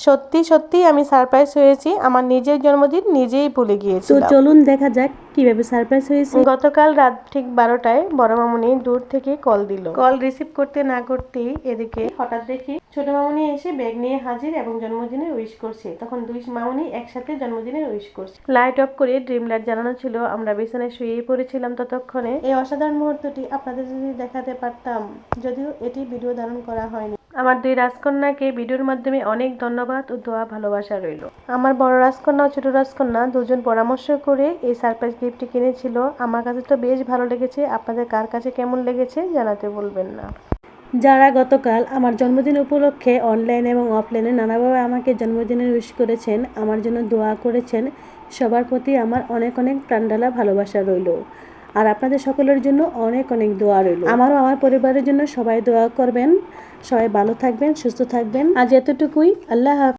সত্যি সত্যি আমি সারপ্রাইজ হয়েছি, আমার নিজের জন্মদিন নিজেই ভুলে তো গিয়েছিলাম। চলুন দেখা যাক কিভাবে সারপ্রাইজ হয়েছে। গতকাল রাত ঠিক 12টায় বড় মামুনি দূর থেকে কল দিল। কল রিসিভ করতে না করতেই এদিকে হঠাৎ দেখি ছোট মামুনি এসে ব্যাগ নিয়ে হাজির এবং জন্মদিনের উইশ করছে। তখন দুই মামুনি একসাথে জন্মদিনের উইশ করছে। লাইট অফ করে ড্রিম লাইট জ্বালানো ছিল, আমরা বিছানায় শুয়েই পড়েছিলাম ততক্ষণে। এই অসাধারণ মুহূর্তটি আপনাদের যদি দেখাতে পারতাম, যদিও এটি ভিডিও ধারণ করা হয়নি। আমার দুই রাজকন্যাকে ভিডিওর মাধ্যমে অনেক ধন্যবাদ ও দোয়া ভালোবাসা রইল। আমার বড় রাজকন্যা ও ছোট রাজকন্যা দুজন পরামর্শ করে এই সারপ্রাইজ গিফটটি কিনেছিল। আমার কাছে তো বেশ ভালো লেগেছে, আপনাদের কার কাছে কেমন লেগেছে জানাতে বলবেন না। যারা গতকাল আমার জন্মদিন উপলক্ষে অনলাইন এবং অফলাইনে নানাভাবে আমাকে জন্মদিনের উইশ করেছেন, আমার জন্য দোয়া করেছেন, সবার প্রতি আমার অনেক অনেক প্রাণঢালা ভালোবাসা রইল। আর আপনাদের সকলের জন্য অনেক অনেক দোয়া রইল। আমারও আমার পরিবারের জন্য সবাই দোয়া করবেন। সবাই ভালো থাকবেন, সুস্থ থাকবেন। আজ এতটুকুই। আল্লাহ হাফেজ।